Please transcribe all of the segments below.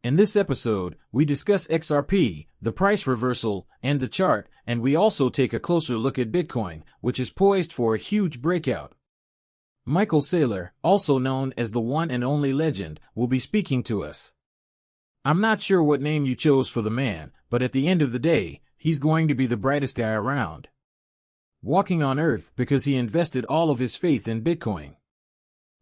In this episode, we discuss XRP, the price reversal, and the chart, and we also take a closer look at Bitcoin, which is poised for a huge breakout. Michael Saylor, also known as the one and only legend, will be speaking to us. I'm not sure what name you chose for the man, but at the end of the day, he's going to be the brightest guy around. Walking on Earth because he invested all of his faith in Bitcoin.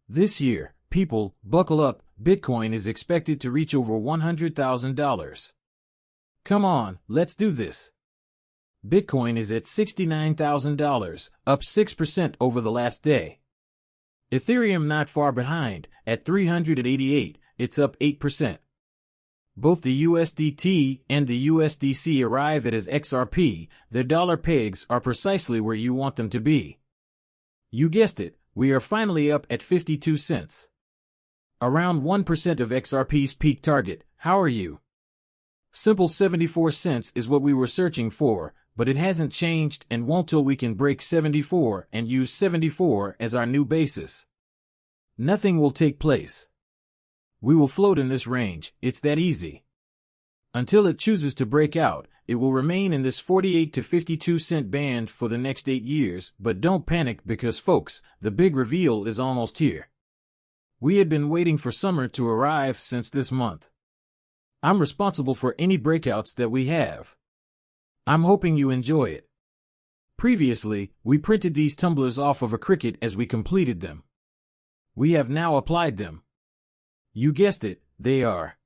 This year, people, buckle up, Bitcoin is expected to reach over $100,000. Come on, let's do this. Bitcoin is at $69,000, up 6% over the last day. Ethereum not far behind, at 388, it's up 8%. Both the USDT and the USDC arrive at as XRP, their dollar pegs are precisely where you want them to be. You guessed it, we are finally up at 52 cents. Around 1% of XRP's peak target. How are you? Simple 74 cents is what we were searching for, but it hasn't changed and won't till we can break 74 and use 74 as our new basis. Nothing will take place. We will float in this range, it's that easy. Until it chooses to break out, it will remain in this 48 to 52 cent band for the next 8 years, but don't panic because folks, the big reveal is almost here. We had been waiting for summer to arrive since this month. I'm responsible for any breakouts that we have. I'm hoping you enjoy it. Previously, we printed these tumblers off of a Cricut as we completed them. We have now applied them. You guessed it, they are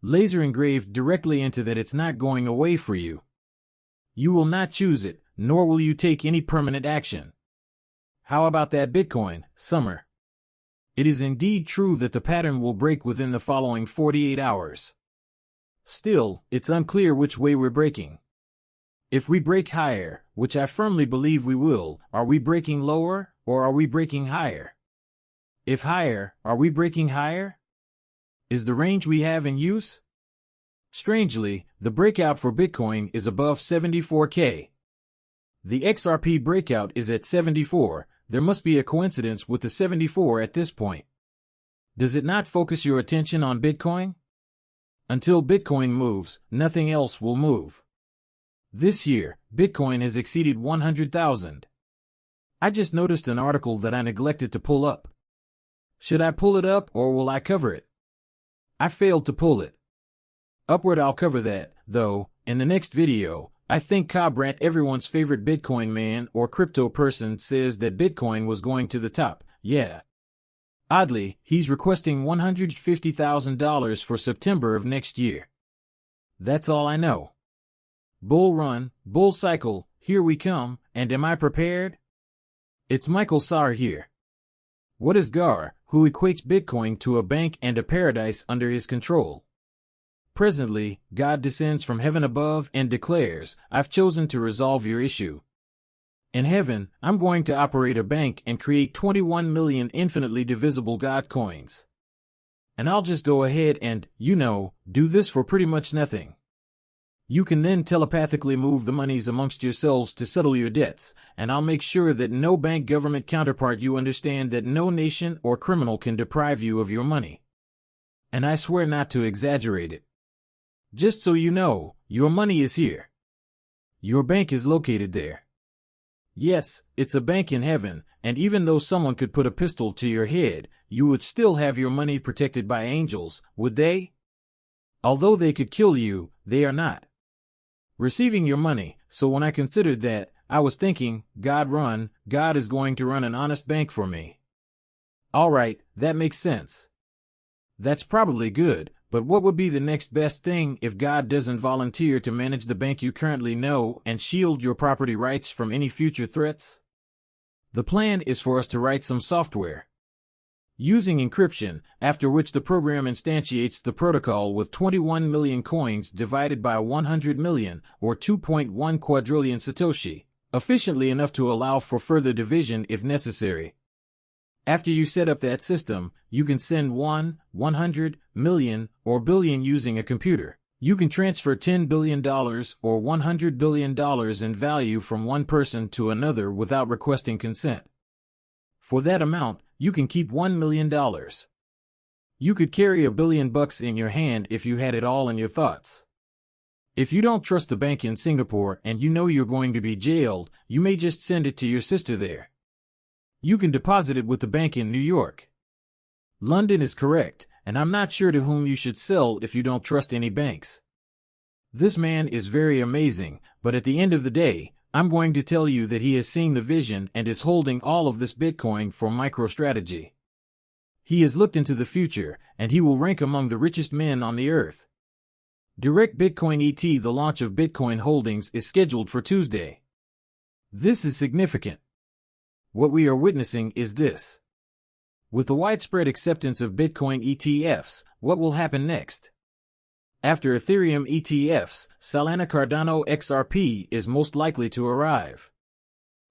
laser engraved directly into that. It's not going away for you. You will not choose it, nor will you take any permanent action. How about that Bitcoin, summer? It is indeed true that the pattern will break within the following 48 hours. Still, it's unclear which way we're breaking. If we break higher, which I firmly believe we will, are we breaking lower, or are we breaking higher? If higher, are we breaking higher? Is the range we have in use? Strangely, the breakout for Bitcoin is above 74K. The XRP breakout is at 74, there must be a coincidence with the 74 at this point. Does it not focus your attention on Bitcoin? Until Bitcoin moves, nothing else will move. This year, Bitcoin has exceeded 100,000. I just noticed an article that I neglected to pull up. Should I pull it up or will I cover it? I failed to pull it. Upward I'll cover that, though, in the next video. I think Cobrant, everyone's favorite Bitcoin man or crypto person, says that Bitcoin was going to the top, yeah. Oddly, he's requesting $150,000 for September of next year. That's all I know. Bull run, bull cycle, here we come, and am I prepared? It's Michael Saylor here. What is Gar, who equates Bitcoin to a bank and a paradise under his control? Presently, God descends from heaven above and declares, I've chosen to resolve your issue. In heaven, I'm going to operate a bank and create 21 million infinitely divisible God coins. And I'll just go ahead and, do this for pretty much nothing. You can then telepathically move the monies amongst yourselves to settle your debts, and I'll make sure that no bank government counterpart you understand that no nation or criminal can deprive you of your money. And I swear not to exaggerate it. Just so you know, your money is here. Your bank is located there. Yes, it's a bank in heaven, and even though someone could put a pistol to your head, you would still have your money protected by angels, would they? Although they could kill you, they are not receiving your money. So when I considered that, I was thinking, God is going to run an honest bank for me. Alright, that makes sense. That's probably good, but what would be the next best thing if God doesn't volunteer to manage the bank you currently know and shield your property rights from any future threats? The plan is for us to write some software using encryption, after which the program instantiates the protocol with 21 million coins divided by 100 million, or 2.1 quadrillion Satoshi, efficiently enough to allow for further division if necessary. After you set up that system, you can send 1, 100, million, or billion using a computer. You can transfer $10 billion or $100 billion in value from one person to another without requesting consent. For that amount, you can keep $1 million. You could carry $1 billion in your hand if you had it all in your thoughts. If you don't trust the bank in Singapore and you know you're going to be jailed, you may just send it to your sister there. You can deposit it with the bank in New York. London is correct, and I'm not sure to whom you should sell if you don't trust any banks. This man is very amazing, but at the end of the day, I'm going to tell you that he has seen the vision and is holding all of this Bitcoin for MicroStrategy. He has looked into the future, and he will rank among the richest men on the earth. Direct Bitcoin ET. The launch of Bitcoin holdings is scheduled for Tuesday. This is significant. What we are witnessing is this. With the widespread acceptance of Bitcoin ETFs, what will happen next? After Ethereum ETFs, Solana Cardano XRP is most likely to arrive.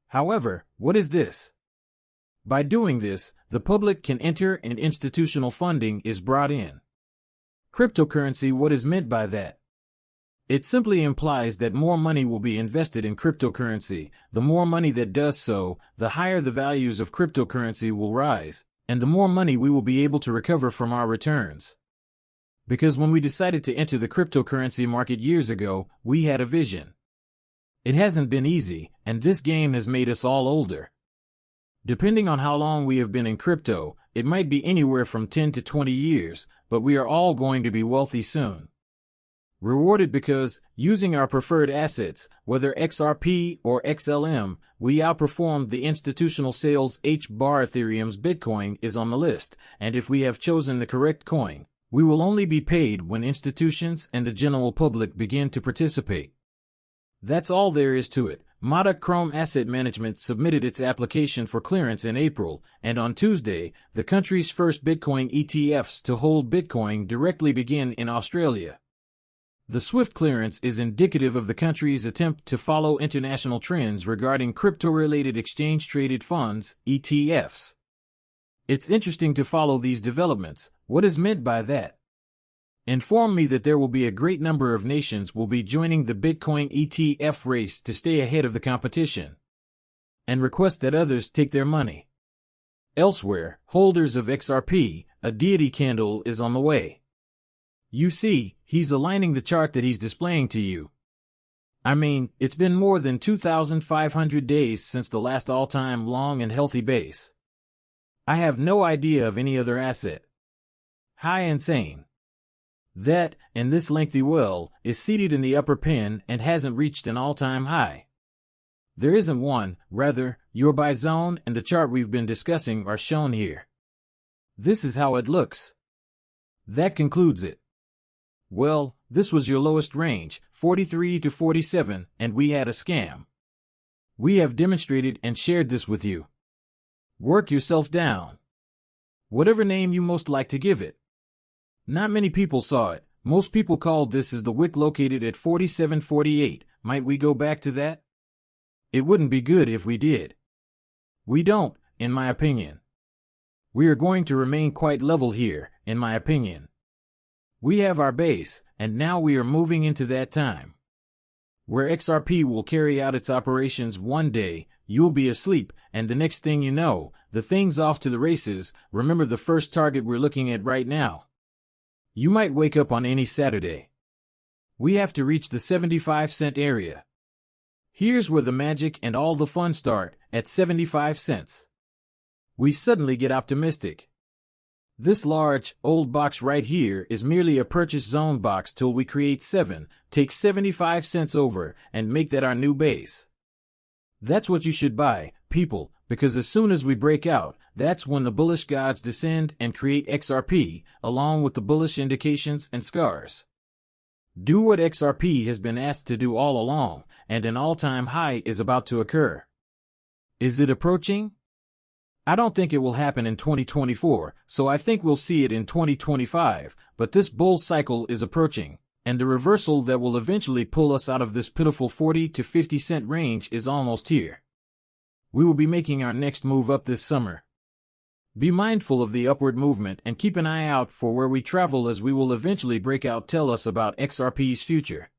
However, what is this? By doing this, the public can enter and institutional funding is brought in. Cryptocurrency. What is meant by that? It simply implies that more money will be invested in cryptocurrency. The more money that does so, the higher the values of cryptocurrency will rise, and the more money we will be able to recover from our returns. Because when we decided to enter the cryptocurrency market years ago, we had a vision. It hasn't been easy, and this game has made us all older. Depending on how long we have been in crypto, it might be anywhere from 10 to 20 years, but we are all going to be wealthy soon. Rewarded because, using our preferred assets, whether XRP or XLM, we outperformed the institutional sales H-bar. Ethereum's Bitcoin is on the list, and if we have chosen the correct coin, we will only be paid when institutions and the general public begin to participate. That's all there is to it. Mata Chrome Asset Management submitted its application for clearance in April, and on Tuesday, the country's first Bitcoin ETFs to hold Bitcoin directly begin in Australia. The swift clearance is indicative of the country's attempt to follow international trends regarding crypto-related exchange-traded funds, ETFs. It's interesting to follow these developments. What is meant by that? Inform me that there will be a great number of nations will be joining the Bitcoin ETF race to stay ahead of the competition, and request that others take their money. Elsewhere, holders of XRP, a deity candle is on the way. You see, he's aligning the chart that he's displaying to you. I mean, it's been more than 2,500 days since the last all-time long and healthy base. I have no idea of any other asset. High insane. That, and this lengthy well, is seated in the upper pen and hasn't reached an all-time high. There isn't one, rather, your buy zone and the chart we've been discussing are shown here. This is how it looks. That concludes it. Well, this was your lowest range, 43 to 47, and we had a scam. We have demonstrated and shared this with you. Work yourself down. Whatever name you most like to give it. Not many people saw it. Most people called this as the wick located at 47.48. Might we go back to that? It wouldn't be good if we did. We don't, in my opinion. We are going to remain quite level here, in my opinion. We have our base, and now we are moving into that time where XRP will carry out its operations one day. You'll be asleep, and the next thing you know, the thing's off to the races. Remember the first target we're looking at right now. You might wake up on any Saturday. We have to reach the 75-cent area. Here's where the magic and all the fun start, at 75 cents. We suddenly get optimistic. This large, old box right here is merely a purchase zone box till we create 7, take 75 cents over, and make that our new base. That's what you should buy, people, because as soon as we break out, that's when the bullish gods descend and create XRP, along with the bullish indications and scars. Do what XRP has been asked to do all along, and an all-time high is about to occur. Is it approaching? I don't think it will happen in 2024, so I think we'll see it in 2025, but this bull cycle is approaching, and the reversal that will eventually pull us out of this pitiful 40 to 50 cent range is almost here. We will be making our next move up this summer. Be mindful of the upward movement and keep an eye out for where we travel, as we will eventually break out. Tell us about XRP's future.